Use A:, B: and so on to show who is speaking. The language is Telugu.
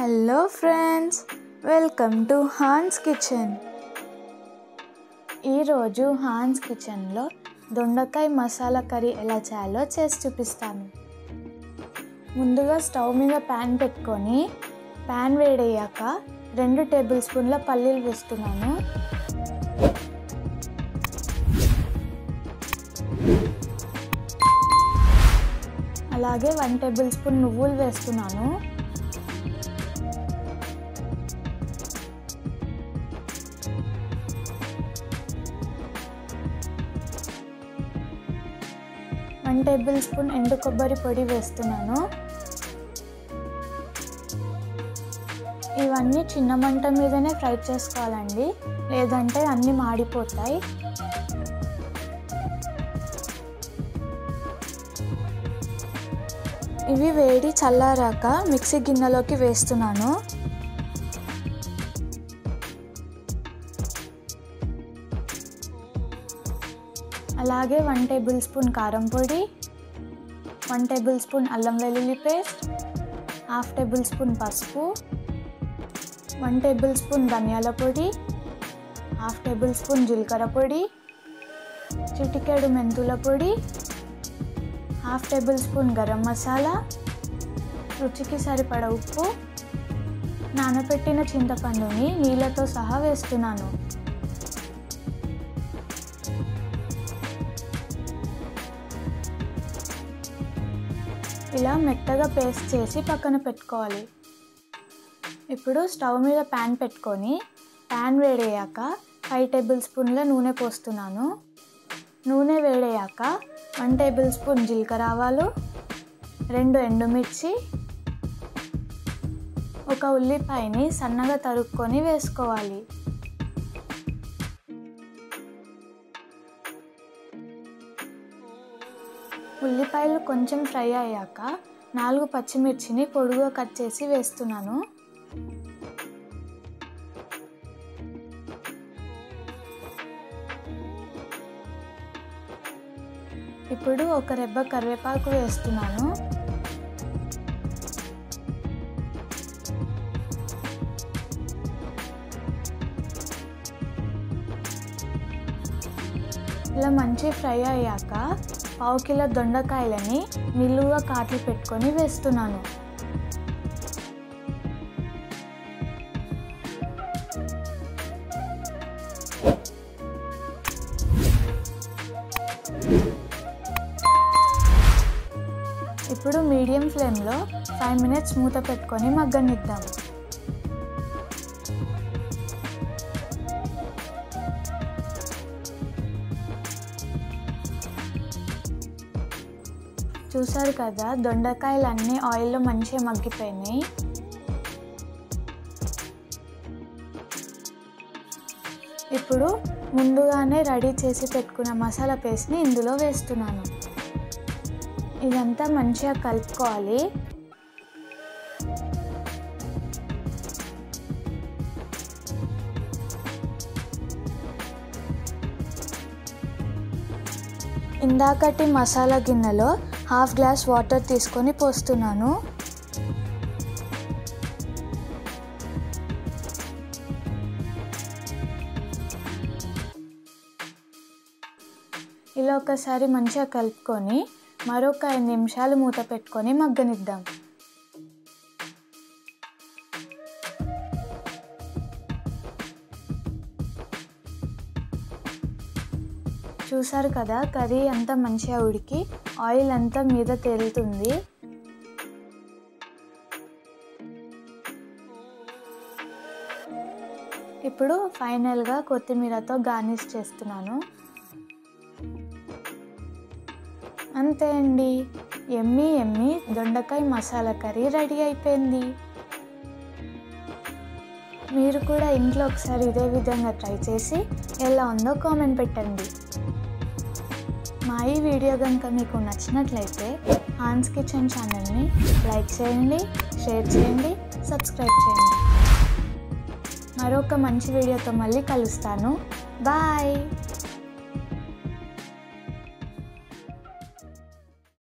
A: Hello friends, welcome to Hans Kitchen. ఈరోజు హాన్స్ కిచెన్లో దొండకాయ మసాలా కర్రీ ఎలా చేయాలో చేసి చూపిస్తాను. ముందుగా స్టవ్ మీద ప్యాన్ పెట్టుకొని ప్యాన్ వేడయ్యాక 2 టేబుల్ స్పూన్ల పల్లీలు వేస్తున్నాను. అలాగే 1 టేబుల్ స్పూన్ నువ్వులు వేస్తున్నాను. వన్ టేబుల్ స్పూన్ ఎండు కొబ్బరి పొడి వేస్తున్నాను. ఇవన్నీ చిన్న మంట మీదనే ఫ్రై చేసుకోవాలండి, లేదంటే అన్నీ మాడిపోతాయి. ఇవి వేడి చల్లారాక మిక్సీ గిన్నెలోకి వేస్తున్నాను. అలాగే 1 టేబుల్ స్పూన్ కారం పొడి, 1 టేబుల్ స్పూన్ అల్లం వెల్లుల్లి పేస్ట్, 1/2 టేబుల్ స్పూన్ పసుపు, 1 టేబుల్ స్పూన్ ధనియాల పొడి, 1/2 టేబుల్ స్పూన్ జీలకర్ర పొడి, చిటికెడు మెంతుల పొడి, 1/2 టేబుల్ స్పూన్ గరం మసాలా, రుచికి సరిపడ ఉప్పు, నానబెట్టిన చింతపండుని నీళ్ళతో సహా వేస్తున్నాను. ఇలా మెత్తగా పేస్ట్ చేసి పక్కన పెట్టుకోవాలి. ఇప్పుడు స్టవ్ మీద ప్యాన్ పెట్టుకొని ప్యాన్ వేడయ్యాక 5 టేబుల్ స్పూన్ల నూనె పోస్తున్నాను. నూనె వేడయ్యాక 1 టేబుల్ స్పూన్ జీలకర్ర ఆవాలు, 2 ఎండుమిర్చి, 1 ఉల్లిపాయని సన్నగా తరుక్కొని వేసుకోవాలి. ఉల్లిపాయలు కొంచెం ఫ్రై అయ్యాక 4 పచ్చిమిర్చిని పొడుగుగా కట్ చేసి వేస్తున్నాను. ఇప్పుడు 1 రెబ్బ కరివేపాకు వేస్తున్నాను. ఇలా మంచి ఫ్రై అయ్యాక 1/2 కిలో దొండకాయలని నిలువుగా కాట్లు పెట్టుకొని వేస్తున్నాను. ఇప్పుడు మీడియం ఫ్లేమ్లో 5 మినిట్స్ మూత పెట్టుకొని మగ్గనిద్దాం. చూసారు కదా, దొండకాయలు అన్నీ ఆయిల్లో మంచిగా మగ్గిపోయినాయి. ఇప్పుడు ముందుగానే రెడీ చేసి పెట్టుకున్న మసాలా పేస్ట్ని ఇందులో వేస్తున్నాను. ఇదంతా మంచిగా కలుపుకోవాలి. ఇందాకటి మసాలా గిన్నెలో 1/2 గ్లాస్ వాటర్ తీసుకొని పోస్తున్నాను. ఇలా ఒకసారి మంచిగా కలుపుకొని మరొక 5 నిమిషాలు మూత పెట్టుకొని మగ్గనిద్దాం. చూసారు కదా, కర్రీ అంతా మంచిగా ఉడికి ఆయిల్ అంతా మీద తేలుతుంది. ఇప్పుడు ఫైనల్గా కొత్తిమీరతో గార్నిష్ చేస్తున్నాను. అంతే అండి, యమ్మీ యమ్మీ దొండకాయ మసాలా కర్రీ రెడీ అయిపోయింది. మీరు కూడా ఇంట్లో ఒకసారి ఇదే విధంగా ట్రై చేసి ఎలా ఉందో కామెంట్ పెట్టండి. మా ఈ వీడియో కనుక మీకు నచ్చినట్లయితే హాన్స్ కిచెన్ ఛానల్ని లైక్ చేయండి, షేర్ చేయండి, సబ్స్క్రైబ్ చేయండి. మరొక మంచి వీడియోతో మళ్ళీ కలుస్తాను. బాయ్.